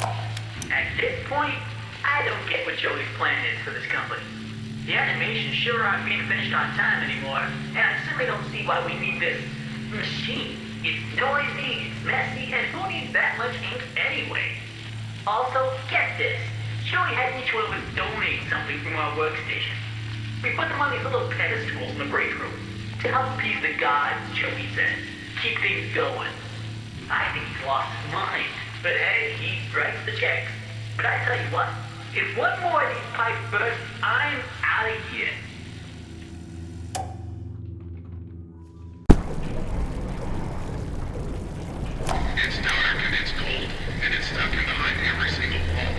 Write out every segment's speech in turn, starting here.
At this point, I don't get what Joey's plan is for this company. The animations sure aren't being finished on time anymore, and I simply don't see why we need this machine. It's noisy, it's messy, and who needs that much ink anyway? Also, get this. Joey had each one of us donate something from our workstation. We put them on these little pedestals in the break room to help appease the gods, Joey said. Keep things going. I think he's lost his mind, but hey, he writes the checks. But I tell you what, if one more of these pipes burst, I'm out of here. It's dark and it's cold, and it's stuck in behind every single wall.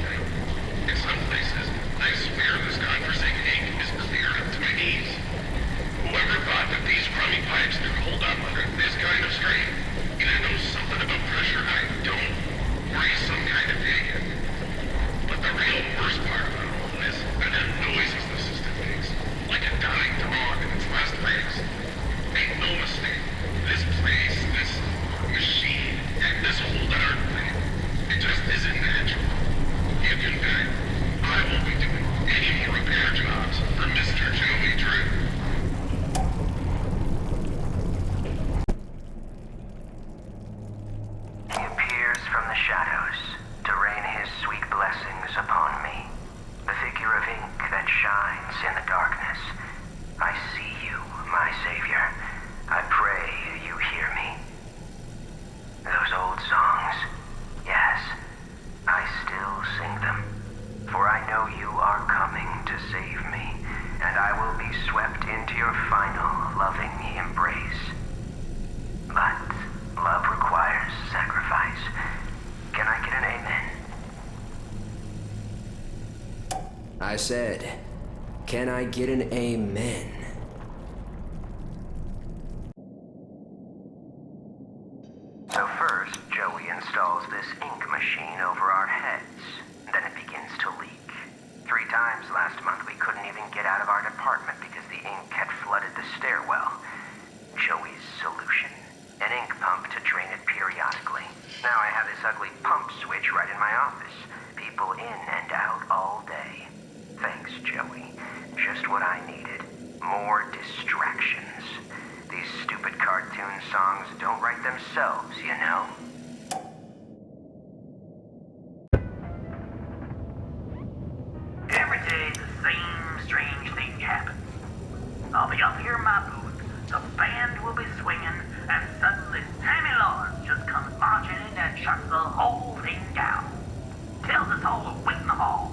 In some places, I swear this godforsaken ink is clear up to my knees. Whoever thought that these crummy pipes could hold up under this kind of strain either knows something about pressure I don't, or he's some kind of idiot. But the real worst part about all this are the noises the system makes, like a dying dog in its last legs. Make no mistake, this place, this machine, and this whole darn thing, it just isn't natural. You can bet I won't be doing any more repair jobs for Mr. Joey Drew. He appears from the shadows to rain his sweet blessings upon me. The figure of ink that shines in the darkness. I see you, my savior. I pray you hear me. Those old songs, yes, I still sing them. For I know you are coming to save me, and I will be swept into your final loving embrace. But love requires sacrifice. Can I get an amen? I said, can I get an amen? So first, Joey installs this ink machine over our heads. Then it begins to leak. 3 times last month we couldn't even get out of our department because the ink had flooded the stairwell. Joey's solution? An ink pump to drain it periodically. Now I have this ugly pump switch right in my office. People in and out all day. Thanks, Joey. Just what I needed. More distractions. These stupid cartoon songs don't write themselves, you know? Every day the same strange thing happens. I'll be up here in my booth, the band will be swinging, and suddenly Sammy Lawrence just comes marching in and shuts the whole thing down. Tells us all to wait in the hall.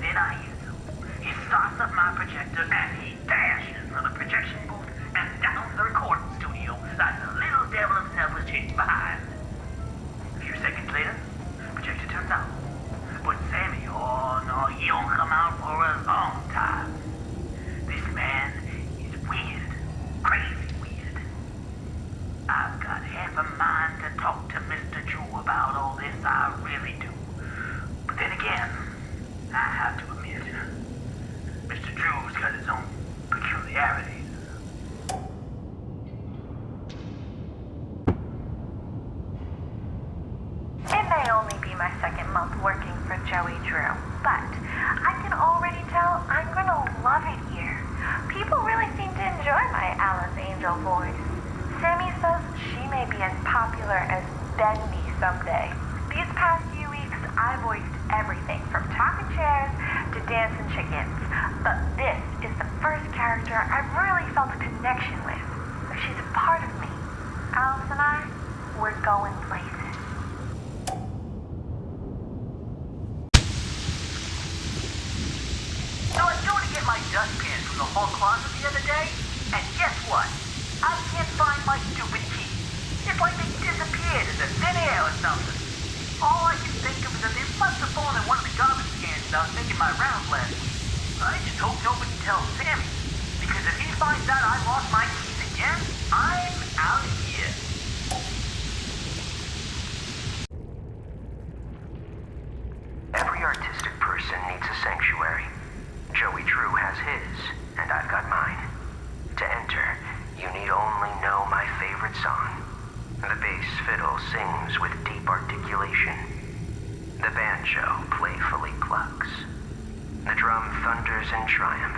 Then I hear him. He starts up my projector and he dashes from the projection booth and down to the recording studio like the little devil himself was chasing behind. A few seconds later, projector turns on. But Sammy, oh no, he don't come out for a long time. This man is weird, crazy weird. I've got half a mind to talk to Mr. Drew about all this, I really do. But then again, I have to admit, Mr. Drew's got his own peculiarities. It may only be my second month working for Joey Drew, but I can already tell I'm gonna love it here. People really seem to enjoy my Alice Angel voice. Sammy says she may be as popular as Bendy someday. These past few weeks, I voiced everything from talking chairs to dancing chickens, but this is the first character I've really felt a connection with. She's a part of me. Alice and I, we're going places. So I was going to get my dustpan from the hall closet the other day, and guess what? I can't find my stupid key. It's like they disappeared into thin air or something. All I can think of is that they must have fallen in one of the garbage cans when I was making my rounds last week. I just hope nobody tells Sammy, because if he finds out I lost my keys again, I'm out of here. Every artistic person needs a sanctuary. Joey Drew has his, and I've got mine. To enter, you need only know my favorite song. The bass fiddle sings with deep articulation. The banjo playfully clucks. The drum thunders in triumph.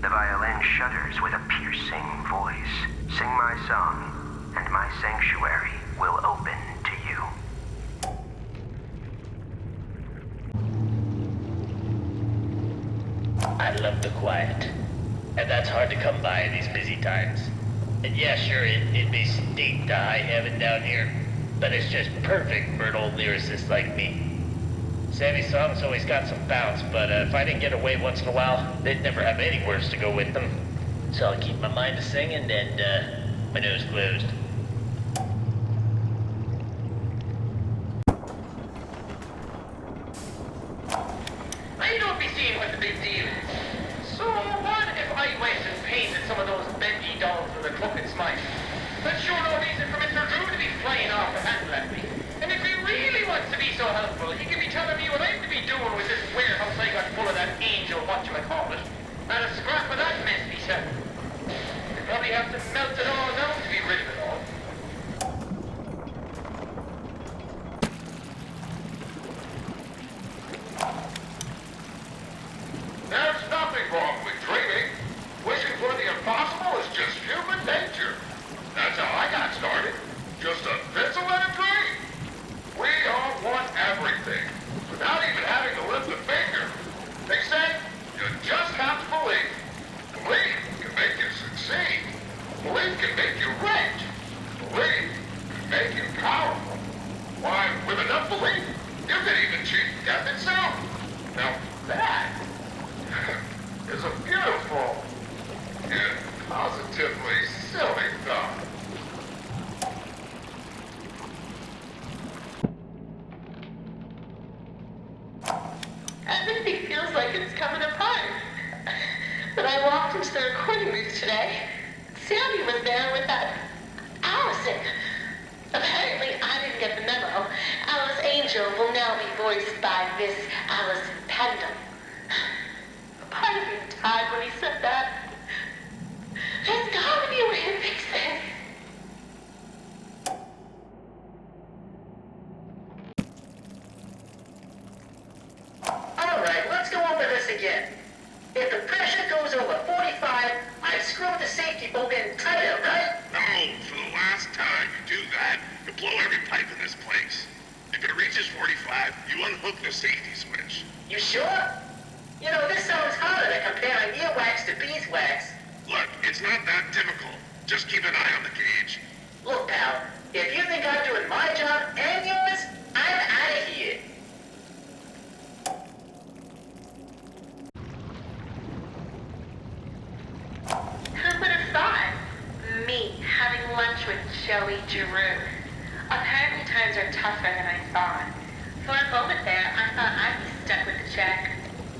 The violin shudders with a piercing voice. Sing my song, and my sanctuary will open to you. I love the quiet, and that's hard to come by in these busy times. And yeah, sure, it may stink to high heaven down here, but it's just perfect for an old lyricist like me. Sammy's songs always got some bounce, but if I didn't get away once in a while, they'd never have any words to go with them. So I'll keep my mind to singing and my nose closed. I don't be seeing what the big deal is. So what if I went and painted some of those Bendy dolls with a crooked smile? That's sure no reason for Mr. Drew to be flying off the handle at me. And if he really wants to be so helpful, he can be telling me what I'm to be doing with this warehouse I got full of that angel whatchamacallit. And a scrap of that mess myself. I'd probably have to melt it all down to be rid of it all. There's nothing wrong with dreaming. Wishing for the impossible is just human nature. That's how I got started. Just a fizzle and a dream. We all want everything, without even having to lift a finger. They say you just have to believe. Belief can make you succeed. Belief can make you rich. Belief can make you powerful. Why, with enough belief, you can even cheat death itself. Now that is a beautiful and positively silly thought. Everything feels like it's coming apart. When I walked into the recording booth today, Sammy was there with that Allison. Apparently, I didn't get the memo. Alice Angel will now be voiced by Miss Allison Pendle. Part of me died when he said that. There's gotta be a way to fix this. Alright, let's go over this again. If the pressure goes over 45, I screw the safety bolt in tighter, right? No, for the last time you do that, you blow every pipe in this place. If it reaches 45, you unhook the safety switch. You sure? You know, this sounds harder than comparing earwax to beeswax. Look, it's not that difficult. Just keep an eye on the gauge. Look, pal, if you think I'm doing my job and yours, I'm out of here. Who would have thought? Me having lunch with Joey Drew. Apparently times are tougher than I thought. For a moment there, I thought I'd be stuck with the check.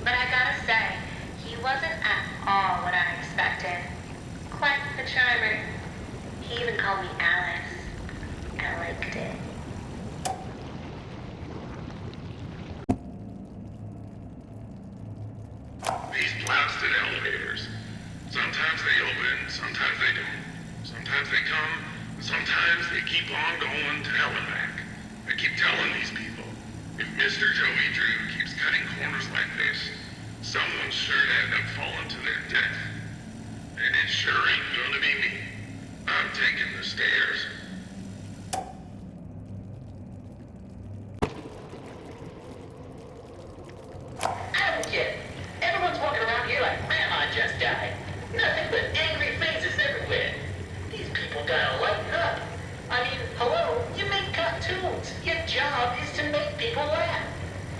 But I gotta say, he wasn't at all what I expected. Quite the charmer. He even called me Alice. I liked it. These blasted elevators. Sometimes they open, sometimes they don't. Sometimes they come, and sometimes they keep on going to hell and back. I keep telling these people, if Mr. Joey Drew keeps cutting corners like this, someone's sure to end up falling to their death. And it sure ain't gonna be me. I'm taking the stairs. I don't get it. Everyone's walking around here like Grandma just died. Nothing but angry faces everywhere. These people gotta lighten up. I mean, hello, you make cartoons. Your job is to make people laugh.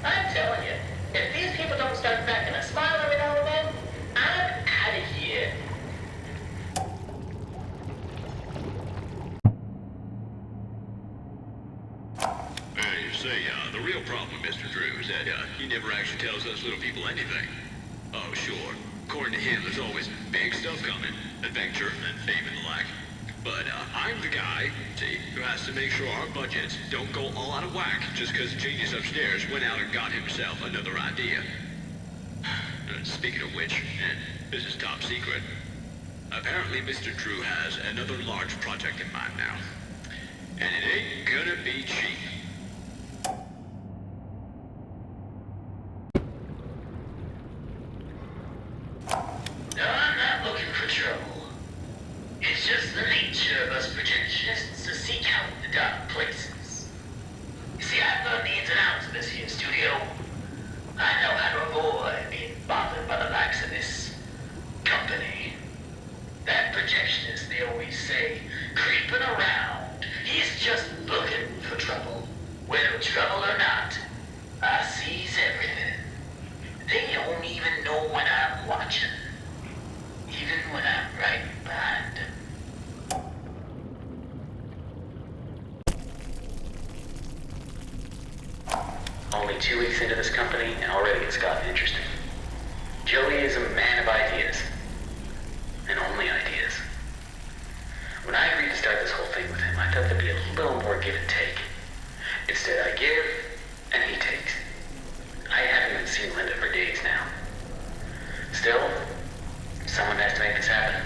I'm telling you, if these people don't start cracking a smile every now and then, I'm out of here. You say, the real problem with Mr. Drew is that he never actually tells us little people anything. Oh, sure. According to him, there's always big stuff coming. Adventure and fame and the like. But I'm the guy, see, who has to make sure our budgets don't go all out of whack just because genius upstairs went out and got himself another idea. Speaking of which, this is top secret. Apparently Mr. Drew has another large project in mind now. And it ain't gonna be cheap. just to seek out the dark places. You see, I've learned the ins and outs of this here studio. I know how to avoid being bothered by the likes of this company. That projectionist, they always say, creeping around. He's just looking for trouble. Whether trouble or not, I sees everything. They don't even know when I'm watching. Even when I'm right behind them. Only 2 weeks into this company, and already it's gotten interesting. Joey is a man of ideas. And only ideas. When I agreed to start this whole thing with him, I thought there'd be a little more give and take. Instead, I give, and he takes. I haven't even seen Linda for days now. Still, someone has to make this happen.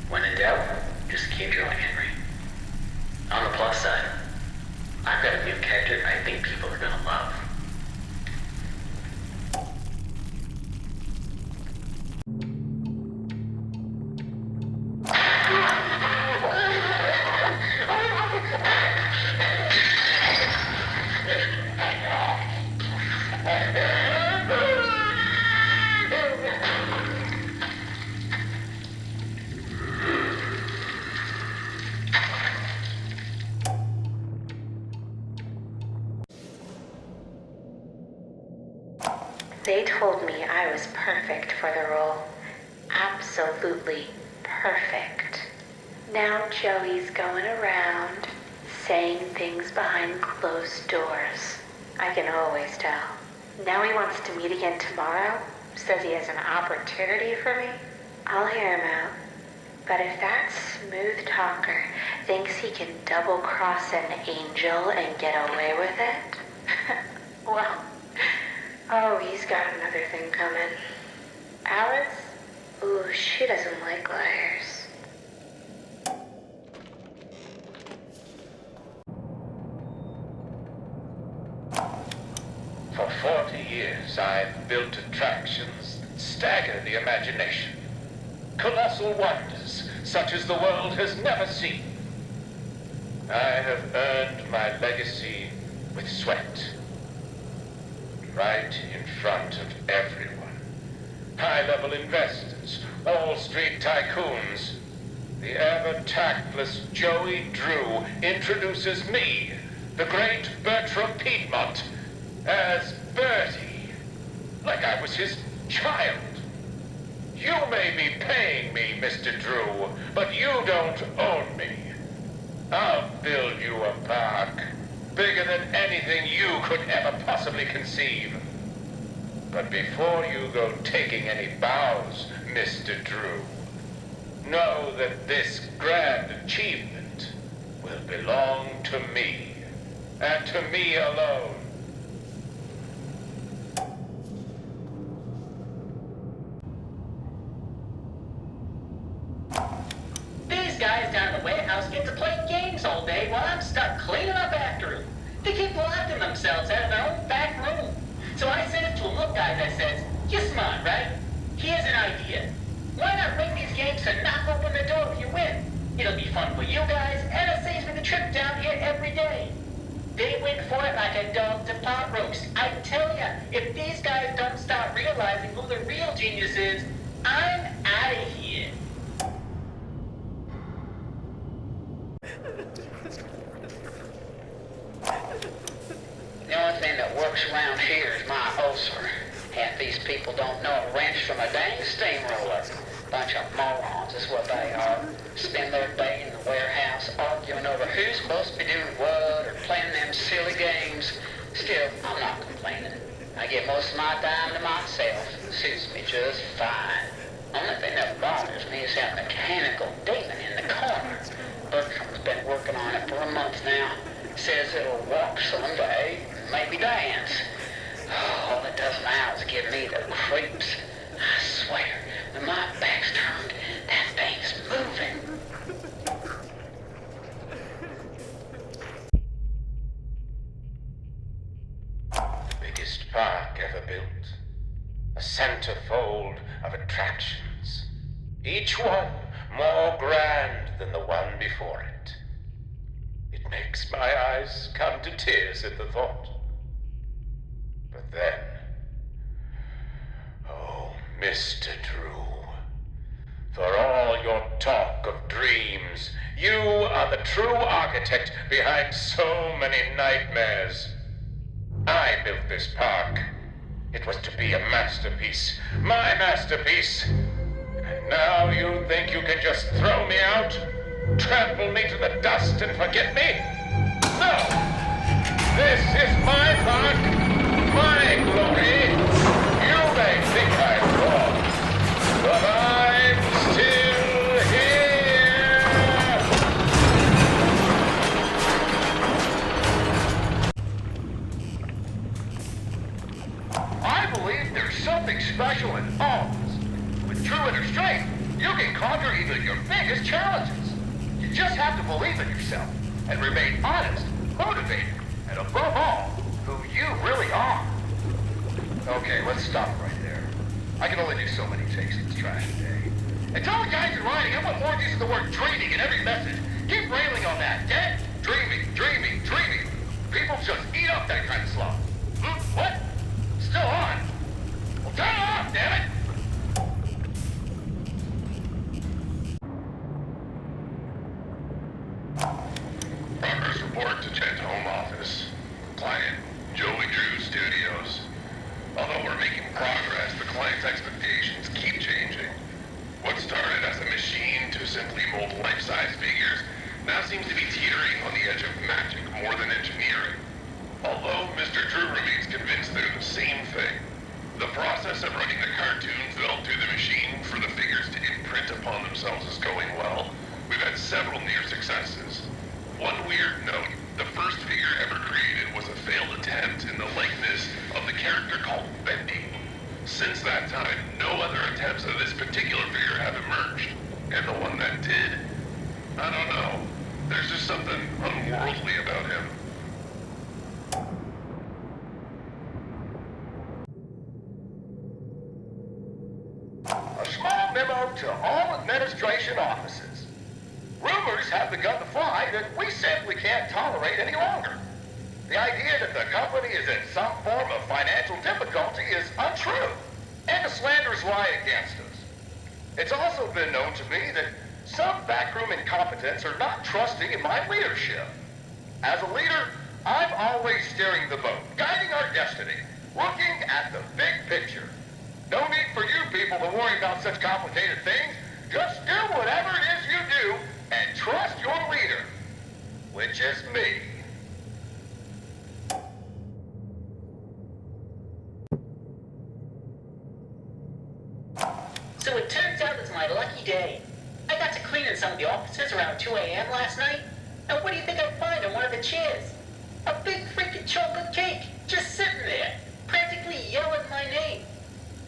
When in doubt, just keep drawing, Henry. On the plus side, I've got a new character I think people are gonna love. They told me I was perfect for the role. Absolutely perfect. Now Joey's going around saying things behind closed doors. I can always tell. Now he wants to meet again tomorrow. Says he has an opportunity for me. I'll hear him out. But if that smooth talker thinks he can double-cross an angel and get away with it, well, oh, he's got another thing coming. Alice? Ooh, she doesn't like liars. For 40 years, I've built attractions that stagger the imagination. Colossal wonders, such as the world has never seen. I have earned my legacy with sweat. Right in front of everyone. High-level investors, Wall Street tycoons. The ever-tactless Joey Drew introduces me, the great Bertrum Piedmont, as Bertie, like I was his child. You may be paying me, Mr. Drew, but you don't own me. I'll build you a park, bigger than anything you could ever possibly conceive. But before you go taking any bows, Mr. Drew, know that this grand achievement will belong to me, and to me alone. These guys down at the warehouse get to play games all day while I'm stuck cleaning up after them. They keep locking themselves out of their own back room. So I said it to them, look guys, I says, you're smart, right? Here's an idea. Why not bring these games to knock open the door if you win? It'll be fun for you guys, and it saves me the trip down here every day. They went for it like a dog to pot roast. I tell ya, if these guys don't start realizing who the real genius is, I'm out of here. The only thing that works around here is my ulcer. Half these people don't know a wrench from a dang steamroller. Bunch of morons is what they are. Spend their day in the warehouse arguing over who's supposed to be doing what or playing them silly games. Still, I'm not complaining. I get most of my time to myself. It suits me just fine. Only thing that bothers me is that mechanical demon in the corner. Bertrum's been working on it for a month now. Says it'll walk someday, maybe dance. All it does now is give me the creeps. I swear, when my back's turned, that thing's moving. The biggest park ever built. A centerfold of attractions. Each one more grand than the one before it. makes my eyes come to tears at the thought. But then, oh, Mr. Drew, for all your talk of dreams, you are the true architect behind so many nightmares. I built this park. It was to be a masterpiece, my masterpiece. And now you think you can just throw me out, trample me to the dust and forget me? No! This is my park, my glory. You may think I'm wrong, but I'm still here. I believe there's something special in all of us. With true inner strength, you can conquer even your biggest challenges. You just have to believe in yourself and remain honest, motivated, and above all, who you really are. Okay, let's stop right there. I can only do so many takes of this trash a day. And tell the guys in writing I want more use of the word dreaming in every message. Keep railing on that, get it? Dreaming, dreaming, dreaming. People just eat up that kind of slop. What? Still on? Well, turn it off, damn it! Progress report to Chet Home Office. Client, Joey Drew Studios. Although we're making progress, the client's expectations keep changing. What started as a machine to simply mold life-size figures now seems to be teetering on the edge of magic more than engineering. Although Mr. Drew remains convinced they're the same thing, the process of running the cartoon film through the machine for the figures to imprint upon themselves is going well. We've had several near successes. One weird note, the first figure ever created was a failed attempt in the likeness of the character called Bendy. Since that time, no other attempts of this particular figure have emerged. And the one that did, I don't know. There's just something unworldly about him. A small memo to all administration offices. Rumors have begun to fly that we simply can't tolerate any longer. The idea that the company is in some form of financial difficulty is untrue, and the slanders lie against us. It's also been known to me that some backroom incompetents are not trusting in my leadership. As a leader, I'm always steering the boat, guiding our destiny, looking at the big picture. No need for you people to worry about such complicated things. Just do whatever it is you do and trust your leader, which is me. So it turns out it's my lucky day. I got to cleaning some of the offices around 2 a.m. last night. And what do you think I find on one of the chairs? A big freaking chocolate cake, just sitting there, practically yelling my name.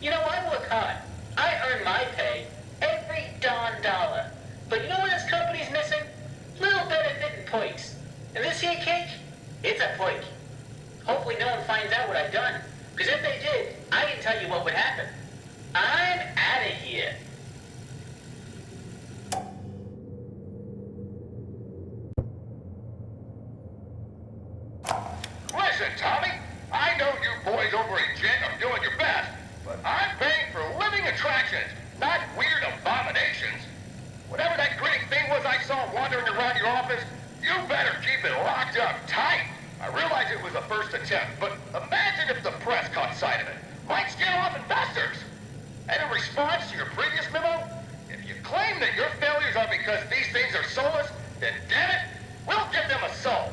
You know, I work hard. I earn my pay, every darn dollar. But you know what this company's missing? Little bit of fitting points. And this here cake, it's a poik. Hopefully no one finds out what I've done. Because if they did, I can tell you what would happen. I'm out of here. Listen, Tommy, I know you boys over at Gent are doing your best, but I'm paying for living attractions, not weird abominations. Whatever that grinning thing was I saw wandering around your office, you better keep it locked up tight. I realize it was a first attempt, but imagine if the press caught sight of it. Might scare off investors. And in response to your previous memo, if you claim that your failures are because these things are soulless, then damn it, we'll give them a soul.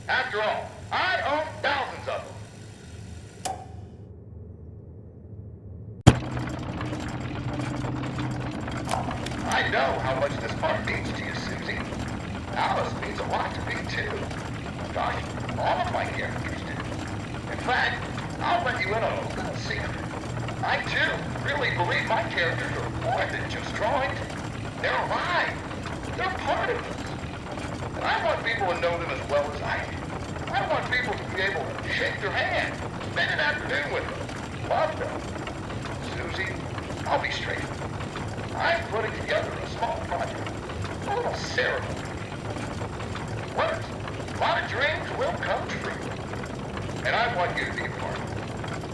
After all, I own thousands of them. I know how much this part means to you, Susie. Alice means a lot to me, too. Gosh, all of my characters do. In fact, I'll let you in on a little secret. I, too, really believe my characters are more than just drawings. They're alive. They're part of us. And I want people to know them as well as I do. I want people to be able to shake their hand, spend an afternoon with them, love them. Susie, I'll be straight. I'm putting together a small project, a little ceremony. Words, will come true. And I want you to be a part of it.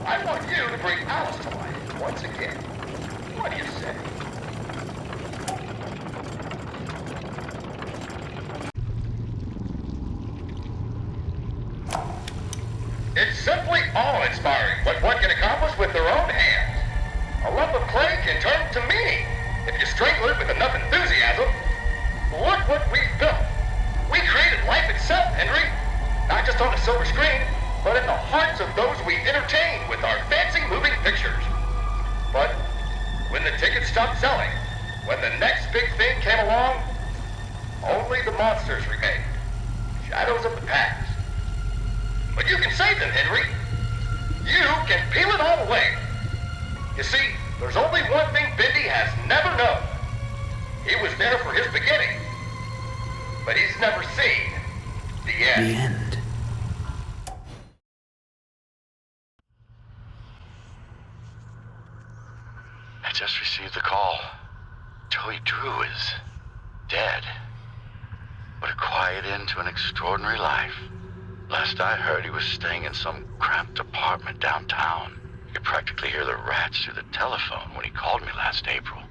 I want you to bring Alice to life once again. What do you say? It's simply awe-inspiring what one can accomplish with their own hands. A lump of clay can turn to meaning if you strangle it with enough enthusiasm. Look what we've built. We created life itself, Henry. Not just on a silver screen, but in the hearts of those we entertain with our fancy moving pictures. But when the tickets stopped selling, when the next big thing came along, only the monsters remained. Shadows of the past. But you can save them, Henry. You can peel it all away. You see, there's only one thing Bendy has never known. He was there for his beginning, but he's never seen the end. The end. I just received the call. Joey Drew is dead. What a quiet end to an extraordinary life. Last I heard, he was staying in some cramped apartment downtown. You could practically hear the rats through the telephone when he called me last April.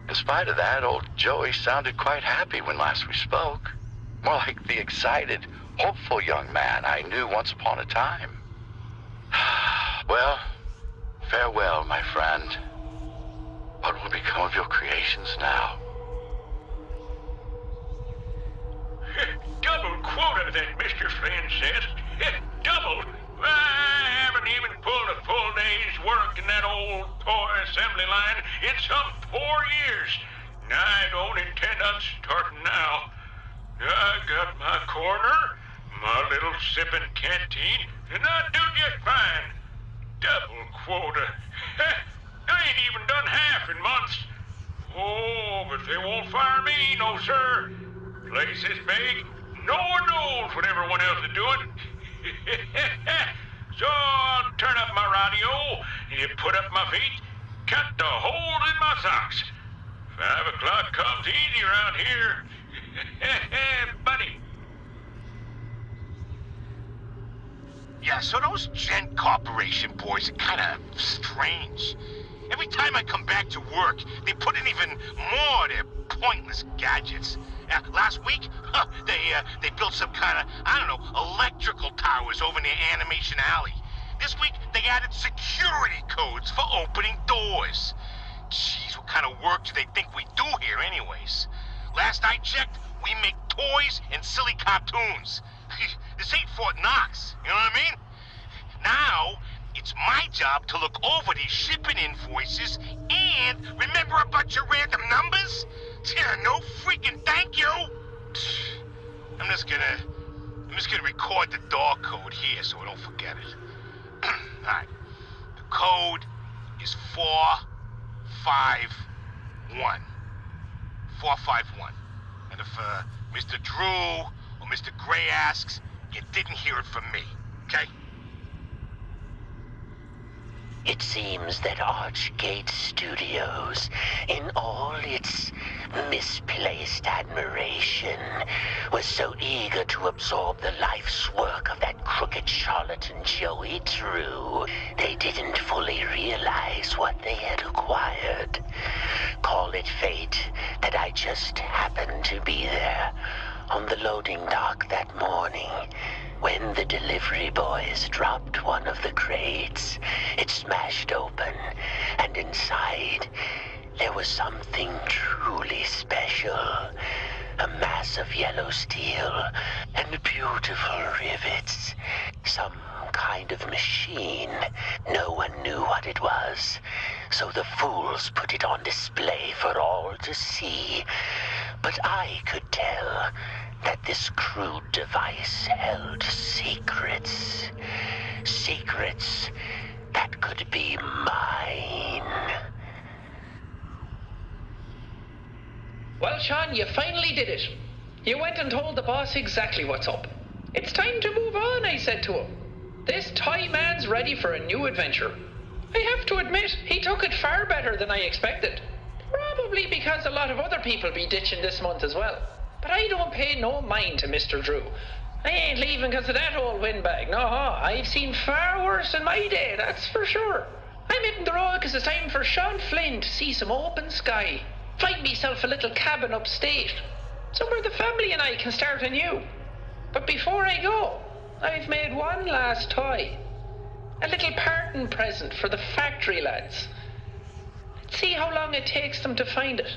In spite of that, old Joey sounded quite happy when last we spoke. More like the excited, hopeful young man I knew once upon a time. Well, farewell, my friend. What will become of your creations now? Double quota, that Mr. Flynn says. Double. I haven't even pulled a full day's work in that old toy assembly line in some 4 years. And I don't intend on starting now. I got my corner, my little sipping canteen, and I do just fine. Double quota. I ain't even done half in months. Oh, but they won't fire me, no sir. Place is big. No one knows what everyone else is doing. So I'll turn up my radio, you put up my feet, cut the holes in my socks. 5 o'clock comes easy around here. Buddy. Yeah, so those Gent Corporation boys are kind of strange. Every time I come back to work, they put in even more of their pointless gadgets. Last week, they built some kind of, I don't know, electrical towers over near Animation Alley. This week, they added security codes for opening doors. Jeez, what kind of work do they think we do here anyways? Last I checked, we make toys and silly cartoons. This ain't Fort Knox, you know what I mean? Now, it's my job to look over these shipping invoices and remember a bunch of random numbers? Yeah, no freaking thank you. I'm just gonna record the door code here so I don't forget it. Alright. The code is 451. 451. And if Mr. Drew or Mr. Gray asks, you didn't hear it from me, okay? It seems that Archgate Studios, in all its misplaced admiration, was so eager to absorb the life's work of that crooked charlatan Joey Drew, they didn't fully realize what they had acquired. Call it fate that I just happened to be there on the loading dock that morning. When the delivery boys dropped one of the crates, it smashed open, and inside there was something truly special. A mass of yellow steel and beautiful rivets. Some kind of machine. No one knew what it was, so the fools put it on display for all to see. But I could tell that this crude device held secrets. Secrets that could be mine. Well, Shawn, you finally did it. You went and told the boss exactly what's up. It's time to move on, I said to him. This toy man's ready for a new adventure. I have to admit, he took it far better than I expected. Probably because a lot of other people be ditching this month as well. But I don't pay no mind to Mr. Drew. I ain't leaving because of that old windbag. No, I've seen far worse in my day, that's for sure. I'm hitting the road because it's time for Shawn Flynn to see some open sky. Find myself a little cabin upstate, somewhere the family and I can start anew. But before I go, I've made one last toy. A little parting present for the factory lads. Let's see how long it takes them to find it.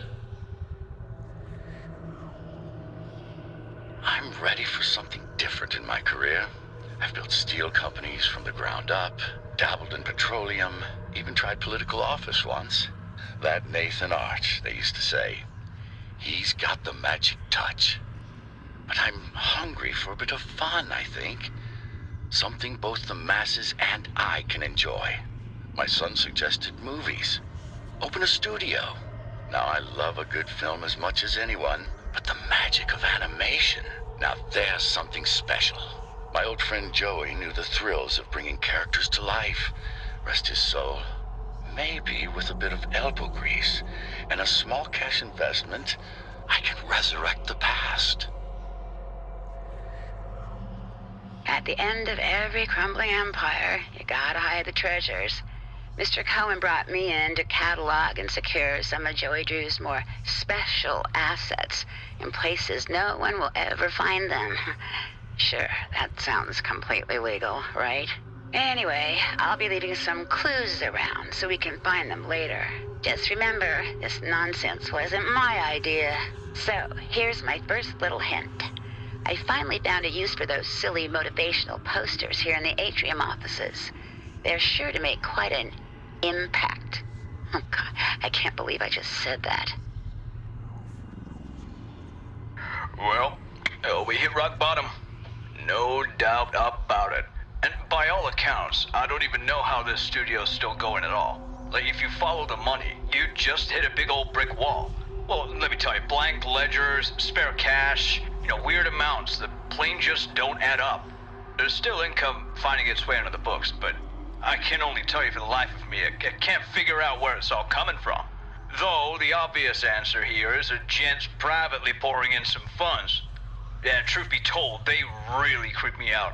I'm ready for something different in my career. I've built steel companies from the ground up, dabbled in petroleum, even tried political office once. That Nathan Arch, they used to say. He's got the magic touch. But I'm hungry for a bit of fun, I think. Something both the masses and I can enjoy. My son suggested movies. Open a studio. Now, I love a good film as much as anyone, but the magic of animation, now there's something special. My old friend Joey knew the thrills of bringing characters to life. Rest his soul. Maybe with a bit of elbow grease and a small cash investment, I can resurrect the past. At the end of every crumbling empire, you gotta hide the treasures. Mr. Cohen brought me in to catalog and secure some of Joey Drew's more special assets in places no one will ever find them. Sure, that sounds completely legal, right? Anyway, I'll be leaving some clues around so we can find them later. Just remember, this nonsense wasn't my idea. So, here's my first little hint. I finally found a use for those silly motivational posters here in the atrium offices. They're sure to make quite an impact. Oh God, I can't believe I just said that. Well, we hit rock bottom. No doubt about it. And by all accounts, I don't even know how this studio's still going at all. Like, if you follow the money, you just hit a big old brick wall. Well, let me tell you, blank ledgers, spare cash, weird amounts that plain just don't add up. There's still income finding its way into the books, but I can only tell you for the life of me, I can't figure out where it's all coming from. Though the obvious answer here is a gent's privately pouring in some funds. And truth be told, they really creep me out.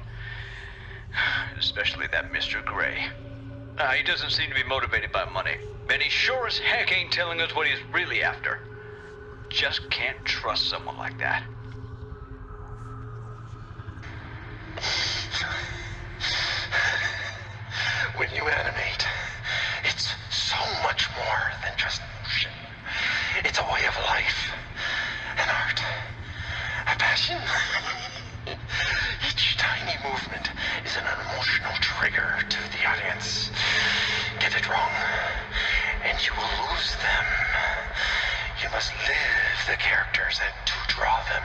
Especially that Mr. Gray. He doesn't seem to be motivated by money, and he sure as heck ain't telling us what he's really after. Just can't trust someone like that. When you animate, it's so much more than just motion. It's a way of life, an art, a passion. Each tiny movement is an emotional trigger to the audience. Get it wrong, and you will lose them. You must live the characters and to draw them.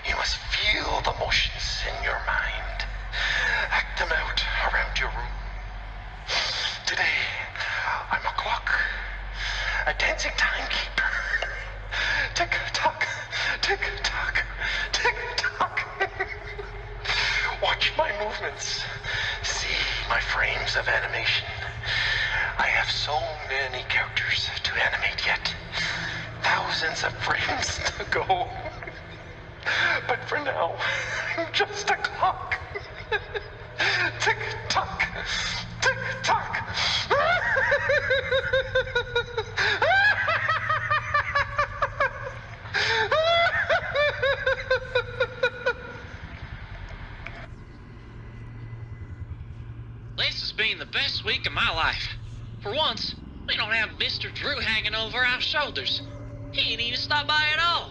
You must feel the motions in your mind. Act them out around your room. Today, I'm a clock, a dancing timekeeper. Tick-tock, tick-tock, tick-tock. Watch my movements. See my frames of animation. I have so many characters to animate yet. Thousands of frames to go. But for now, I'm just a clock. Tick-tock, tick-tock. This has been the best week of my life. For once, we don't have Mr. Drew hanging over our shoulders. He ain't even stopped by at all.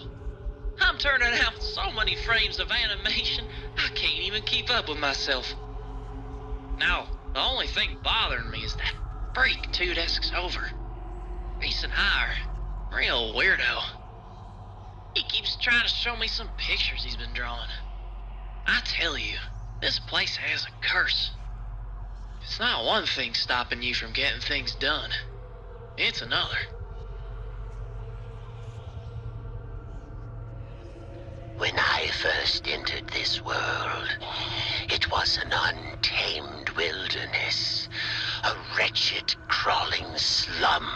I'm turning out so many frames of animation, I can't even keep up with myself. Now, the only thing bothering me is that freak 2 desks over. Reese and I are real weirdo. He keeps trying to show me some pictures he's been drawing. I tell you, this place has a curse. It's not one thing stopping you from getting things done. It's another. When I first entered this world, it was an untamed wilderness, a wretched, crawling slum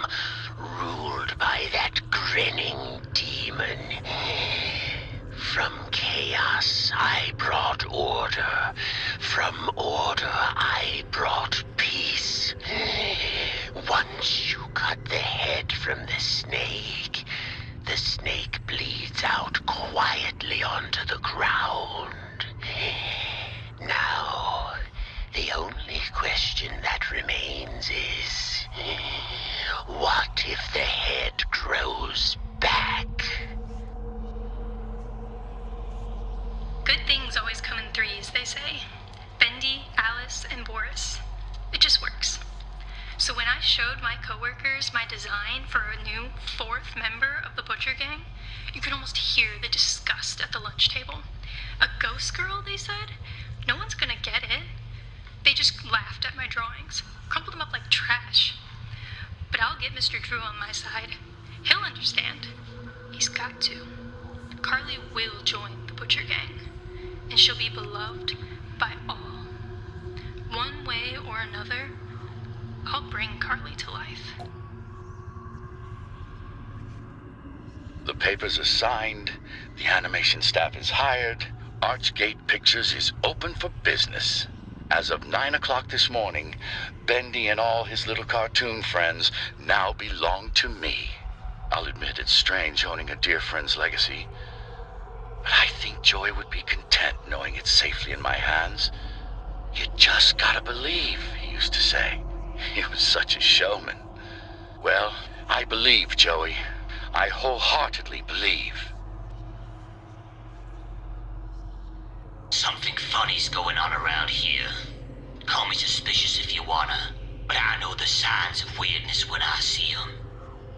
ruled by that grinning demon. From chaos I brought order. From order I brought peace. Once you cut the head from the snake bleeds out quietly onto the ground. Now, the only question that remains is, what if the head grows back? Good things always come in threes, they say. Bendy, Alice, and Boris. It just works. So when I showed my coworkers my design for a new fourth member of the Butcher Gang, you could almost hear the disgust at the lunch table. A ghost girl, they said? No one's gonna get it. They just laughed at my drawings, crumpled them up like trash. But I'll get Mr. Drew on my side. He'll understand. He's got to. Carly will join the Butcher Gang, and she'll be beloved by all. One way or another, I'll bring Carly to life. The papers are signed, the animation staff is hired, Archgate Pictures is open for business. As of 9 o'clock this morning, Bendy and all his little cartoon friends now belong to me. I'll admit it's strange owning a dear friend's legacy, but I think Joey would be content knowing it's safely in my hands. You just gotta believe, he used to say. He was such a showman. Well, I believe, Joey. I wholeheartedly believe. Something funny's going on around here. Call me suspicious if you wanna, but I know the signs of weirdness when I see them.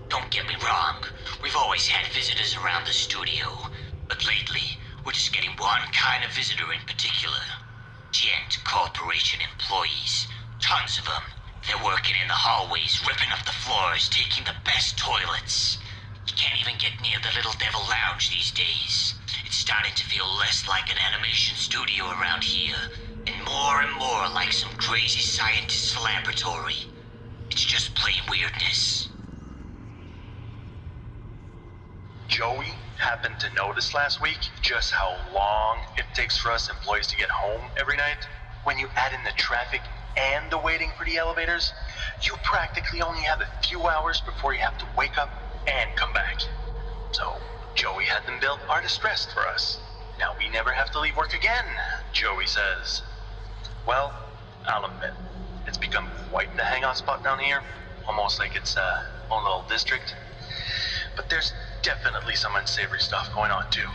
Don't get me wrong, we've always had visitors around the studio, but lately, we're just getting one kind of visitor in particular. Gent Corporation employees. Tons of them. They're working in the hallways, ripping up the floors, taking the best toilets. You can't even get near the Little Devil Lounge these days. It's starting to feel less like an animation studio around here, and more like some crazy scientist's laboratory. It's just plain weirdness. Joey happened to notice last week just how long it takes for us employees to get home every night. When you add in the traffic and the waiting for the elevators, you practically only have a few hours before you have to wake up and come back. So, Joey had them built artist dressed for us. Now we never have to leave work again, Joey says. Well, I'll admit, it's become quite the hangout spot down here, almost like it's a own little district. But there's definitely some unsavory stuff going on too.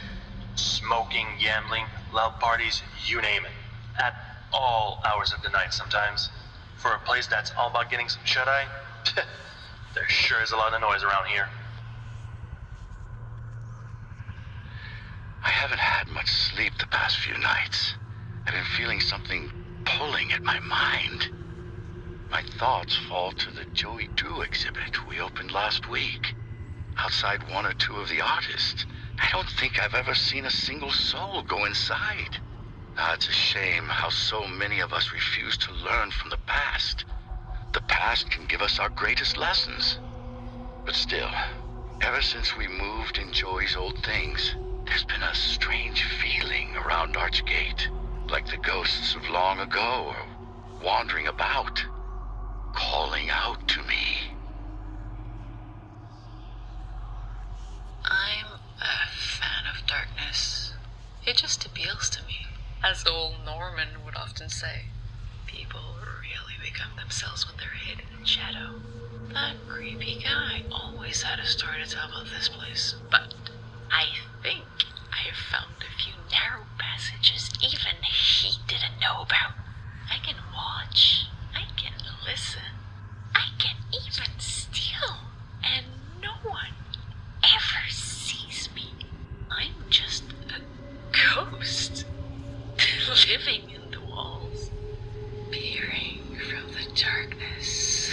Smoking, gambling, loud parties, you name it. At all hours of the night sometimes. For a place that's all about getting some shut-eye, there sure is a lot of noise around here. I haven't had much sleep the past few nights. I've been feeling something pulling at my mind. My thoughts fall to the Joey Drew exhibit we opened last week. Outside one or two of the artists, I don't think I've ever seen a single soul go inside. It's a shame how so many of us refuse to learn from the past. The past can give us our greatest lessons. But still, ever since we moved in Joey's old things, there's been a strange feeling around Archgate, like the ghosts of long ago are wandering about, calling out to me. I'm a fan of darkness. It just appeals to me. As old Norman would often say, people really become themselves when they're hidden in shadow. That creepy guy always had a story to tell about this place, but I think I found a few narrow passages even he didn't know about. I can watch, I can listen, I can even steal, and no one ever sees me. I'm just a ghost, living in the walls, peering from the darkness.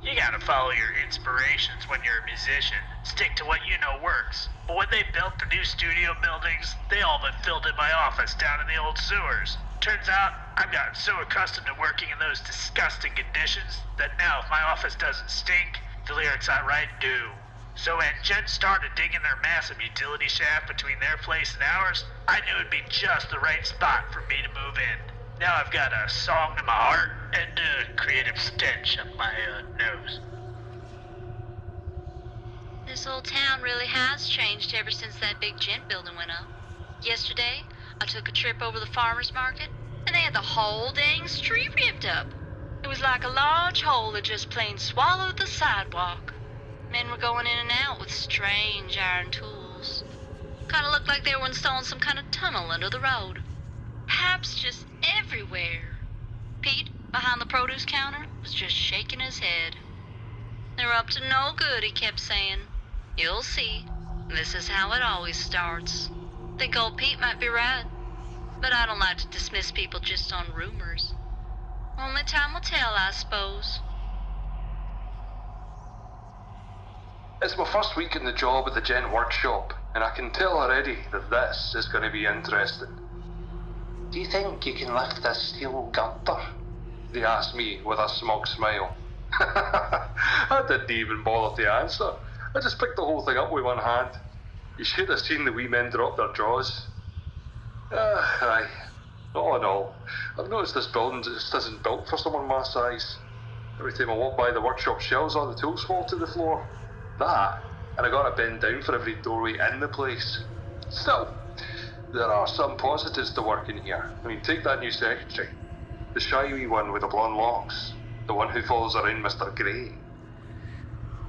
You gotta follow your inspirations when you're a musician. Stick to what you know works. But when they built the new studio buildings, they all but filled in my office down in the old sewers. Turns out, I've gotten so accustomed to working in those disgusting conditions that now if my office doesn't stink, The lyrics I write do. So when Jen started digging their massive utility shaft between their place and ours, I knew it'd be just the right spot for me to move in. Now I've got a song in my heart and a creative stench up my nose. This whole town really has changed ever since that big gent building went up. Yesterday, I took a trip over the farmer's market, and they had the whole dang street ripped up. It was like a large hole that just plain swallowed the sidewalk. Men were going in and out with strange iron tools. Kinda looked like they were installing some kind of tunnel under the road. Pipes just everywhere. Pete, behind the produce counter, was just shaking his head. They're up to no good, he kept saying. You'll see. This is how it always starts. Think old Pete might be right. But I don't like to dismiss people just on rumors. Only time will tell, I suppose. It's my first week in the job at the Gent workshop, and I can tell already that this is going to be interesting. Do you think you can lift this steel girder? They asked me with a smug smile. I didn't even bother to answer. I just picked the whole thing up with one hand. You should have seen the wee men drop their jaws. Aye. All in all, I've noticed this building just isn't built for someone my size. Every time I walk by the workshop shelves, all the tools fall to the floor. That, and I gotta bend down for every doorway in the place. Still, there are some positives to working here. I mean, take that new secretary. The shy wee one with the blonde locks. The one who follows around Mr. Grey.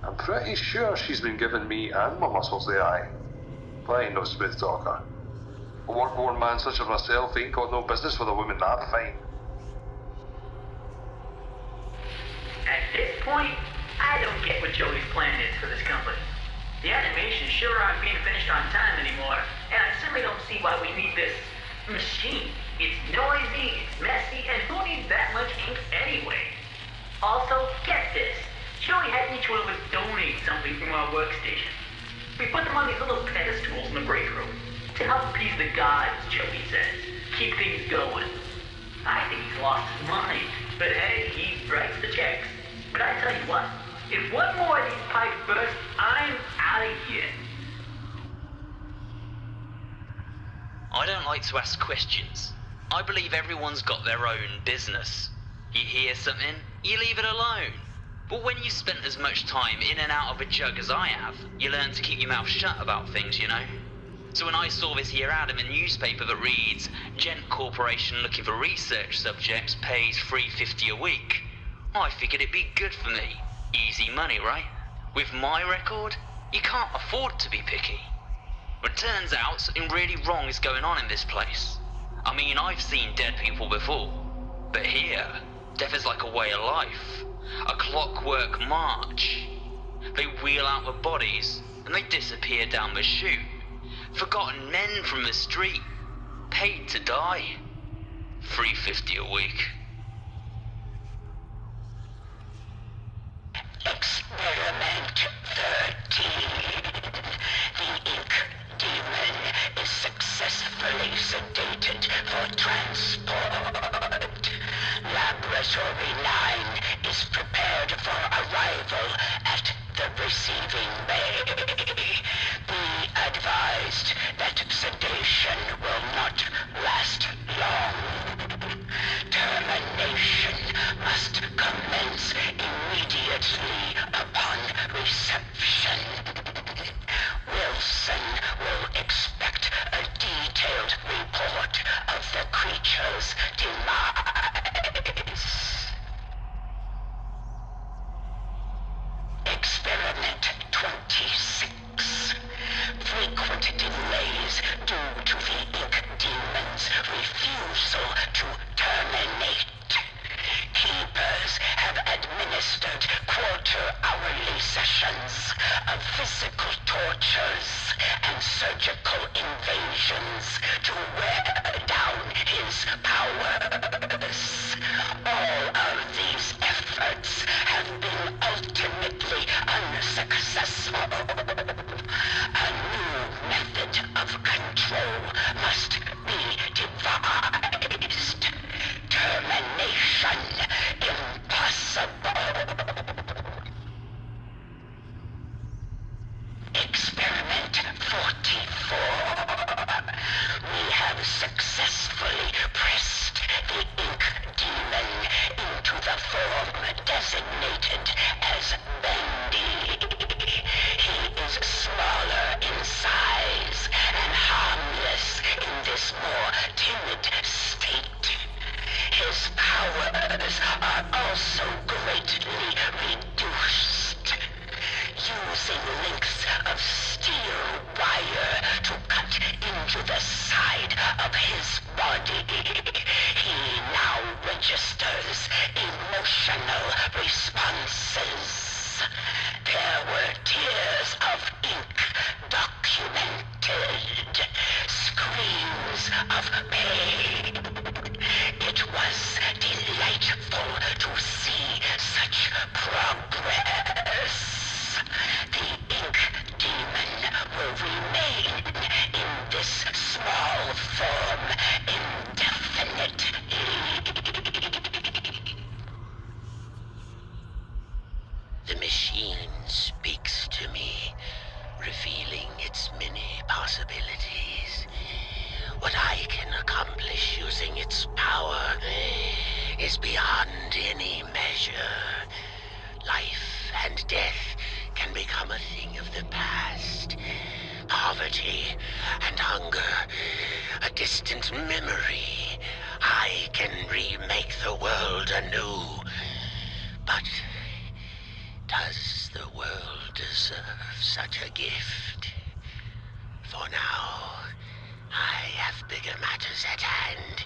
I'm pretty sure she's been giving me and my muscles the eye. But I ain't no smooth talker. A work-worn man such as myself ain't got no business with a woman that fine. At this point, I don't get what Joey's plan is for this company. The animations sure aren't being finished on time anymore, and I simply don't see why we need this machine. It's noisy, it's messy, and who needs that much ink anyway? Also, get this. Joey had each one of us donate something from our workstation. We put them on these little pedestals in the break room to help appease the gods, Joey says. Keep things going. I think he's lost his mind, but hey, he writes the checks. But I tell you what, if one more of these pipes burst, I'm out of here. I don't like to ask questions. I believe everyone's got their own business. You hear something, you leave it alone. But when you've spent as much time in and out of a jug as I have, you learn to keep your mouth shut about things, you know? So when I saw this here ad in the newspaper that reads, Gent Corporation looking for research subjects pays $3.50 a week, I figured it'd be good for me. Easy money, right? With my record, you can't afford to be picky. But it turns out something really wrong is going on in this place. I mean, I've seen dead people before, but here, death is like a way of life. A clockwork march. They wheel out the bodies, and they disappear down the chute. Forgotten men from the street, paid to die. $3.50 a week. Experiment 13. The ink demon is successfully sedated for transport. Laboratory 9 is prepared for arrival at the receiving bay. Be advised that sedation will not last long. Termination must commence immediately upon reception. Wilson will expect a detailed report of the creature's demise. Experiment 26. Frequent delays due to the ink demon's refusal to terminate. Keepers have administered quarter-hourly sessions of physical tortures and surgical invasions to wear down his powers. All of these efforts have been ultimately unsuccessful. A new method of control must be devised. Termination impossible. We have successfully pressed the ink demon into the form designated as Bendy. He is smaller in size and harmless in this more timid state. His powers are also greatly reduced. Using links of steel wire to cut into the side of his body, he now registers emotional responses. There were tears of ink documented, screams of pain. It was delightful to see such progress. The ink demon will remain in this small form indefinitely. The machine speaks to me, revealing its many possibilities. What I can accomplish using its power is beyond any measure. Life and death can become a thing of the past. Poverty and hunger, a distant memory. I can remake the world anew. But does the world deserve such a gift? For now, I have bigger matters at hand.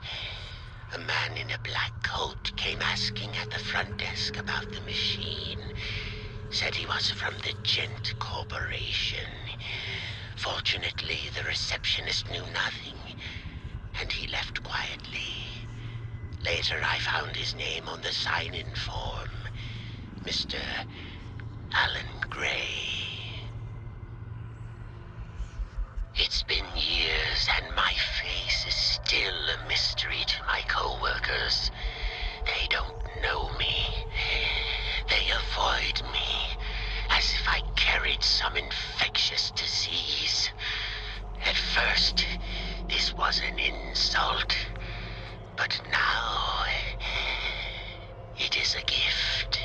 A man in a black coat came asking at the front desk about the machine. Said he was from the Gent Corporation. Fortunately, the receptionist knew nothing, and he left quietly. Later, I found his name on the sign-in form. Mr. Alan Gray. It's been years, and my face is still a mystery to my co-workers. They don't know me. They avoid me, as if I carried some infectious disease. At first, this was an insult, but now it is a gift.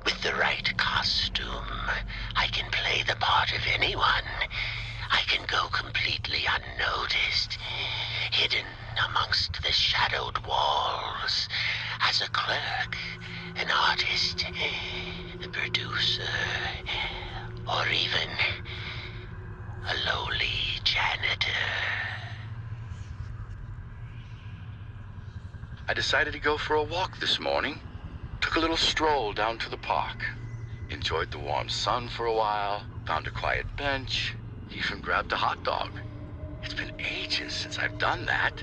With the right costume, I can play the part of anyone. I can go completely unnoticed, hidden amongst the shadowed walls, as a clerk, an artist, a producer, or even a lowly janitor. I decided to go for a walk this morning. Took a little stroll down to the park. Enjoyed the warm sun for a while, found a quiet bench, even grabbed a hot dog. It's been ages since I've done that.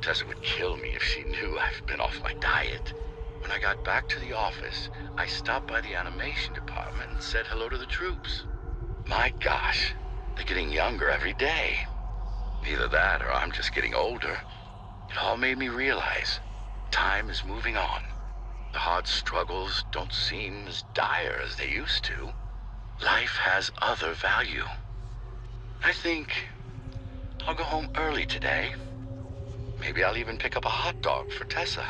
Tessa would kill me if she knew I've been off my diet. When I got back to the office, I stopped by the animation department and said hello to the troops. My gosh, they're getting younger every day. Either that or I'm just getting older. It all made me realize time is moving on. The hard struggles don't seem as dire as they used to. Life has other value. I think I'll go home early today. Maybe I'll even pick up a hot dog for Tessa.